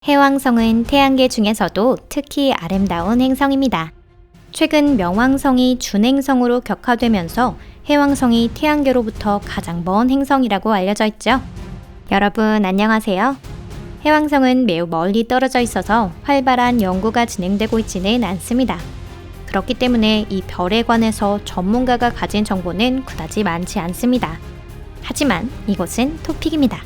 해왕성은 태양계 중에서도 특히 아름다운 행성입니다. 최근 명왕성이 준행성으로 격화되면서 해왕성이 태양계로부터 가장 먼 행성이라고 알려져 있죠. 여러분 안녕하세요. 해왕성은 매우 멀리 떨어져 있어서 활발한 연구가 진행되고 있지는 않습니다. 그렇기 때문에 이 별에 관해서 전문가가 가진 정보는 그다지 많지 않습니다. 하지만 이것은 토픽입니다.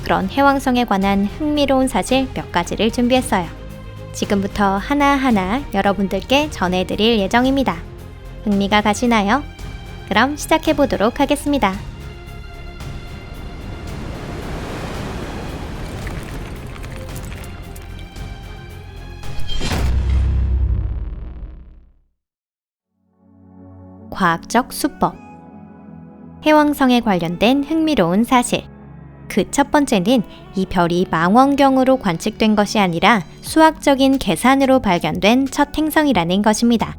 그런 해왕성에 관한 흥미로운 사실 몇 가지를 준비했어요. 지금부터 하나하나 여러분들께 전해드릴 예정입니다. 흥미가 가시나요? 그럼 시작해보도록 하겠습니다. 과학적 수법. 해왕성에 관련된 흥미로운 사실. 그 첫 번째는 이 별이 망원경으로 관측된 것이 아니라 수학적인 계산으로 발견된 첫 행성이라는 것입니다.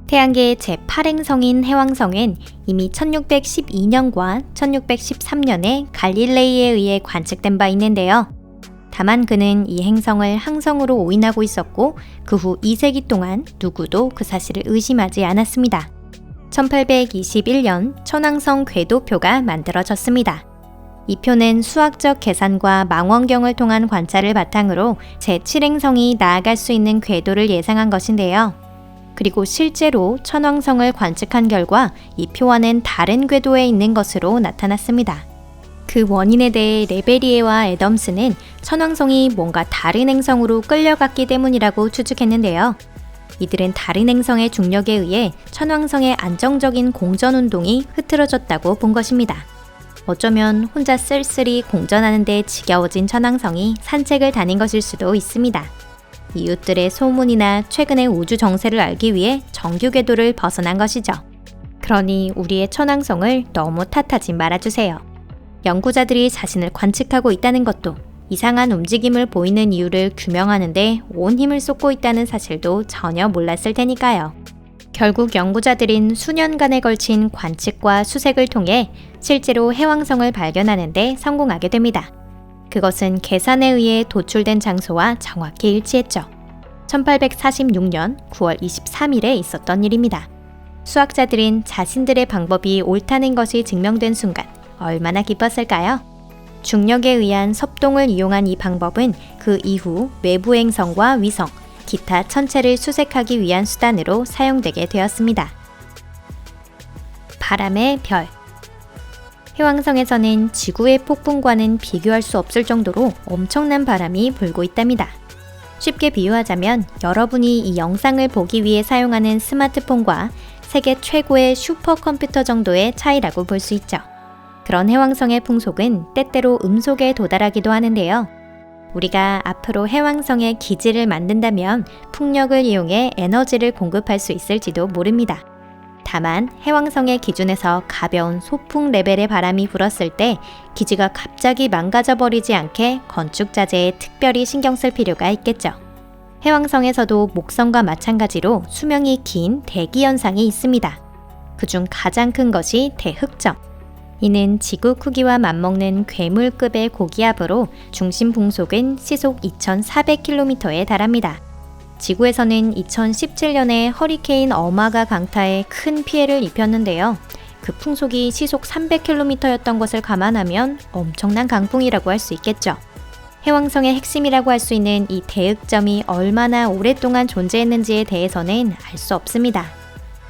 태양계의 제8행성인 해왕성은 이미 1612년과 1613년에 갈릴레이에 의해 관측된 바 있는데요. 다만 그는 이 행성을 항성으로 오인하고 있었고 그 후 2세기 동안 누구도 그 사실을 의심하지 않았습니다. 1821년 천왕성 궤도표가 만들어졌습니다. 이 표는 수학적 계산과 망원경을 통한 관찰을 바탕으로 제7행성이 나아갈 수 있는 궤도를 예상한 것인데요. 그리고 실제로 천왕성을 관측한 결과 이 표와는 다른 궤도에 있는 것으로 나타났습니다. 그 원인에 대해 레베리에와 애덤스는 천왕성이 뭔가 다른 행성으로 끌려갔기 때문이라고 추측했는데요. 이들은 다른 행성의 중력에 의해 천왕성의 안정적인 공전 운동이 흐트러졌다고 본 것입니다. 어쩌면 혼자 쓸쓸히 공전하는 데 지겨워진 천왕성이 산책을 다닌 것일 수도 있습니다. 이웃들의 소문이나 최근의 우주 정세를 알기 위해 정규 궤도를 벗어난 것이죠. 그러니 우리의 천왕성을 너무 탓하지 말아주세요. 연구자들이 자신을 관측하고 있다는 것도 이상한 움직임을 보이는 이유를 규명하는 데 온 힘을 쏟고 있다는 사실도 전혀 몰랐을 테니까요. 결국 연구자들은 수년간에 걸친 관측과 수색을 통해 실제로 해왕성을 발견하는 데 성공하게 됩니다. 그것은 계산에 의해 도출된 장소와 정확히 일치했죠. 1846년 9월 23일에 있었던 일입니다. 수학자들은 자신들의 방법이 옳다는 것이 증명된 순간 얼마나 기뻤을까요? 중력에 의한 섭동을 이용한 이 방법은 그 이후 외부 행성과 위성, 기타 천체를 수색하기 위한 수단으로 사용되게 되었습니다. 바람의 별. 해왕성에서는 지구의 폭풍과는 비교할 수 없을 정도로 엄청난 바람이 불고 있답니다. 쉽게 비유하자면 여러분이 이 영상을 보기 위해 사용하는 스마트폰과 세계 최고의 슈퍼컴퓨터 정도의 차이라고 볼 수 있죠. 그런 해왕성의 풍속은 때때로 음속에 도달하기도 하는데요. 우리가 앞으로 해왕성에 기지를 만든다면 풍력을 이용해 에너지를 공급할 수 있을지도 모릅니다. 다만 해왕성의 기준에서 가벼운 소풍 레벨의 바람이 불었을 때 기지가 갑자기 망가져 버리지 않게 건축 자재에 특별히 신경 쓸 필요가 있겠죠. 해왕성에서도 목성과 마찬가지로 수명이 긴 대기 현상이 있습니다. 그중 가장 큰 것이 대흑점. 이는 지구 크기와 맞먹는 괴물급의 고기압으로 중심 풍속은 시속 2,400km에 달합니다. 지구에서는 2017년에 허리케인 어마가 강타에 큰 피해를 입혔는데요. 그 풍속이 시속 300km였던 것을 감안하면 엄청난 강풍이라고 할 수 있겠죠. 해왕성의 핵심이라고 할 수 있는 이 대흑점이 얼마나 오랫동안 존재했는지에 대해서는 알 수 없습니다.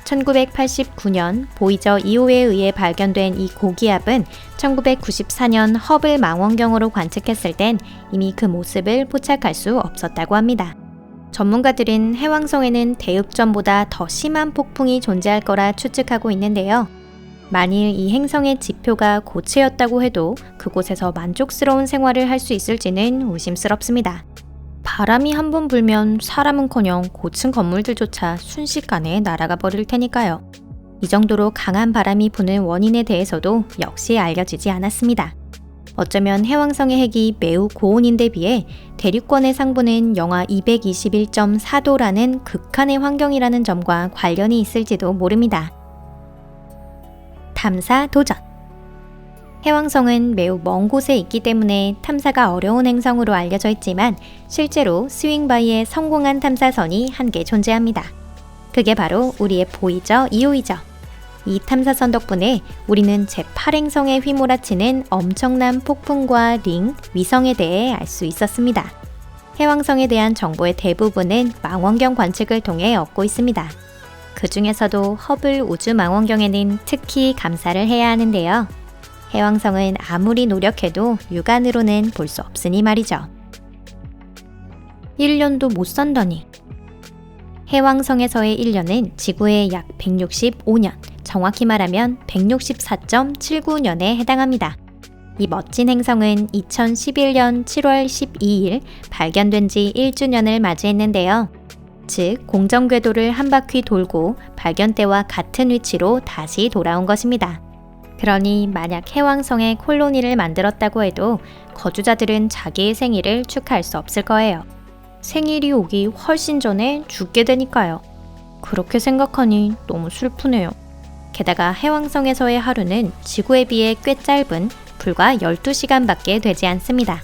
1989년 보이저 2호에 의해 발견된 이 고기압은 1994년 허블 망원경으로 관측했을 땐 이미 그 모습을 포착할 수 없었다고 합니다. 전문가들은 해왕성에는 대흑점보다 더 심한 폭풍이 존재할 거라 추측하고 있는데요. 만일 이 행성의 지표가 고체였다고 해도 그곳에서 만족스러운 생활을 할 수 있을지는 의심스럽습니다. 바람이 한번 불면 사람은커녕 고층 건물들조차 순식간에 날아가 버릴 테니까요. 이 정도로 강한 바람이 부는 원인에 대해서도 역시 알려지지 않았습니다. 어쩌면 해왕성의 핵이 매우 고온인데 비해 대륙권의 상부는 영하 221.4도라는 극한의 환경이라는 점과 관련이 있을지도 모릅니다. 탐사 도전. 해왕성은 매우 먼 곳에 있기 때문에 탐사가 어려운 행성으로 알려져 있지만 실제로 스윙바이의 성공한 탐사선이 한 개 존재합니다. 그게 바로 우리의 보이저 2호이죠. 이 탐사선 덕분에 우리는 제8행성에 휘몰아치는 엄청난 폭풍과 링, 위성에 대해 알 수 있었습니다. 해왕성에 대한 정보의 대부분은 망원경 관측을 통해 얻고 있습니다. 그 중에서도 허블 우주망원경에는 특히 감사를 해야 하는데요. 해왕성은 아무리 노력해도 육안으로는 볼 수 없으니 말이죠. 1년도 못 산다니. 해왕성에서의 1년은 지구의 약 165년, 정확히 말하면 164.79년에 해당합니다. 이 멋진 행성은 2011년 7월 12일 발견된 지 1주년을 맞이했는데요. 즉, 공정 궤도를 한 바퀴 돌고 발견 때와 같은 위치로 다시 돌아온 것입니다. 그러니 만약 해왕성에 콜로니를 만들었다고 해도 거주자들은 자기의 생일을 축하할 수 없을 거예요. 생일이 오기 훨씬 전에 죽게 되니까요. 그렇게 생각하니 너무 슬프네요. 게다가 해왕성에서의 하루는 지구에 비해 꽤 짧은 불과 12시간밖에 되지 않습니다.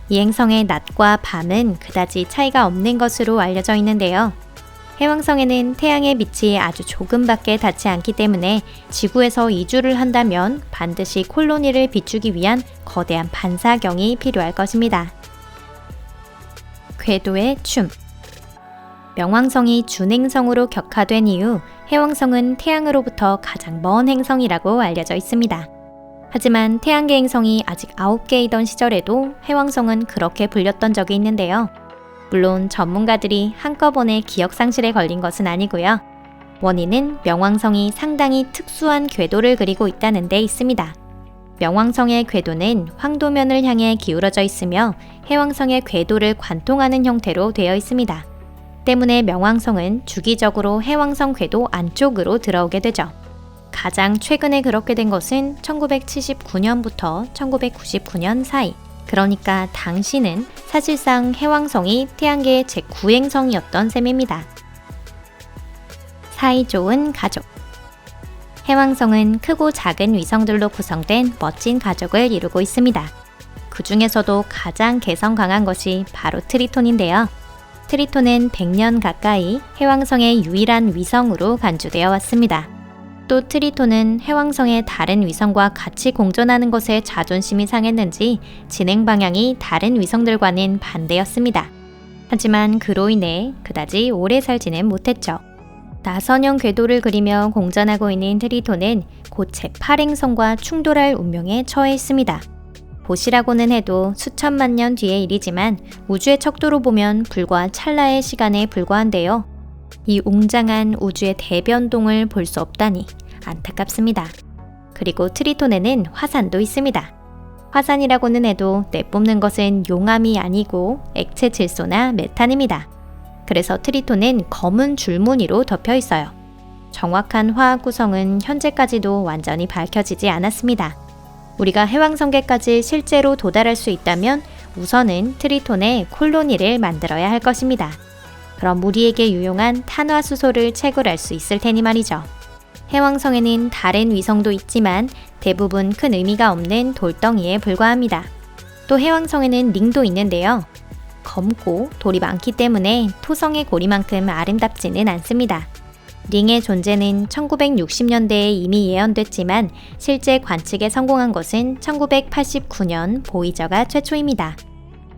이 행성의 낮과 밤은 그다지 차이가 없는 것으로 알려져 있는데요. 해왕성에는 태양의 빛이 아주 조금밖에 닿지 않기 때문에 지구에서 이주를 한다면 반드시 콜로니를 비추기 위한 거대한 반사경이 필요할 것입니다. 궤도의 춤. 명왕성이 준행성으로 격화된 이후 해왕성은 태양으로부터 가장 먼 행성이라고 알려져 있습니다. 하지만 태양계 행성이 아직 9개이던 시절에도 해왕성은 그렇게 불렸던 적이 있는데요. 물론 전문가들이 한꺼번에 기억상실에 걸린 것은 아니고요. 원인은 명왕성이 상당히 특수한 궤도를 그리고 있다는 데 있습니다. 명왕성의 궤도는 황도면을 향해 기울어져 있으며 해왕성의 궤도를 관통하는 형태로 되어 있습니다. 때문에 명왕성은 주기적으로 해왕성 궤도 안쪽으로 들어오게 되죠. 가장 최근에 그렇게 된 것은 1979년부터 1999년 사이. 그러니까 당시는 사실상 해왕성이 태양계의 제9행성이었던 셈입니다. 사이좋은 가족. 해왕성은 크고 작은 위성들로 구성된 멋진 가족을 이루고 있습니다. 그 중에서도 가장 개성 강한 것이 바로 트리톤인데요. 트리톤은 100년 가까이 해왕성의 유일한 위성으로 간주되어 왔습니다. 또 트리톤은 해왕성의 다른 위성과 같이 공존하는 것에 자존심이 상했는지 진행 방향이 다른 위성들과는 반대였습니다. 하지만 그로 인해 그다지 오래 살지는 못했죠. 나선형 궤도를 그리며 공전하고 있는 트리톤은 곧 제8행성과 충돌할 운명에 처해 있습니다. 보시라고는 해도 수천만 년 뒤의 일이지만 우주의 척도로 보면 불과 찰나의 시간에 불과한데요. 이 웅장한 우주의 대변동을 볼 수 없다니 안타깝습니다. 그리고 트리톤에는 화산도 있습니다. 화산이라고는 해도 내뿜는 것은 용암이 아니고 액체 질소나 메탄입니다. 그래서 트리톤은 검은 줄무늬로 덮여 있어요. 정확한 화학 구성은 현재까지도 완전히 밝혀지지 않았습니다. 우리가 해왕성계까지 실제로 도달할 수 있다면 우선은 트리톤에 콜로니를 만들어야 할 것입니다. 그럼 우리에게 유용한 탄화수소를 채굴할 수 있을 테니 말이죠. 해왕성에는 다른 위성도 있지만 대부분 큰 의미가 없는 돌덩이에 불과합니다. 또 해왕성에는 링도 있는데요. 검고 돌이 많기 때문에 토성의 고리만큼 아름답지는 않습니다. 링의 존재는 1960년대에 이미 예언됐지만 실제 관측에 성공한 것은 1989년 보이저가 최초입니다.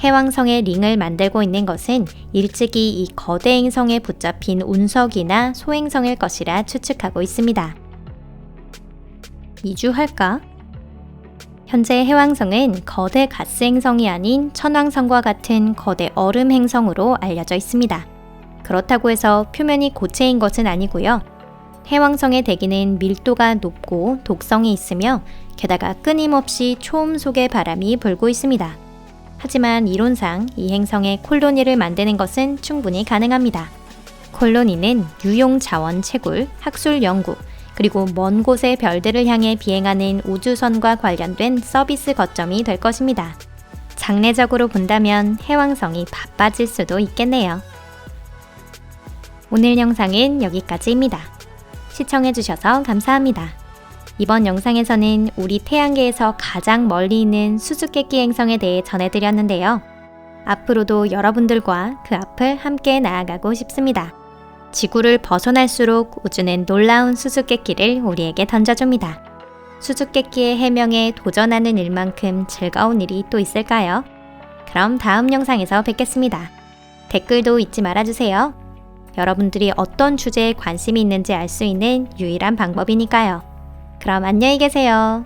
해왕성에 링을 만들고 있는 것은 일찍이 이 거대 행성에 붙잡힌 운석이나 소행성일 것이라 추측하고 있습니다. 이주할까? 현재 해왕성은 거대 가스 행성이 아닌 천왕성과 같은 거대 얼음 행성으로 알려져 있습니다. 그렇다고 해서 표면이 고체인 것은 아니고요. 해왕성의 대기는 밀도가 높고 독성이 있으며 게다가 끊임없이 초음 속의 바람이 불고 있습니다. 하지만 이론상 이 행성에 콜로니를 만드는 것은 충분히 가능합니다. 콜로니는 유용 자원 채굴, 학술 연구, 그리고 먼 곳의 별들을 향해 비행하는 우주선과 관련된 서비스 거점이 될 것입니다. 장래적으로 본다면 해왕성이 바빠질 수도 있겠네요. 오늘 영상은 여기까지입니다. 시청해주셔서 감사합니다. 이번 영상에서는 우리 태양계에서 가장 멀리 있는 수수께끼 행성에 대해 전해드렸는데요. 앞으로도 여러분들과 그 앞을 함께 나아가고 싶습니다. 지구를 벗어날수록 우주는 놀라운 수수께끼를 우리에게 던져줍니다. 수수께끼의 해명에 도전하는 일만큼 즐거운 일이 또 있을까요? 그럼 다음 영상에서 뵙겠습니다. 댓글도 잊지 말아주세요. 여러분들이 어떤 주제에 관심이 있는지 알 수 있는 유일한 방법이니까요. 그럼 안녕히 계세요.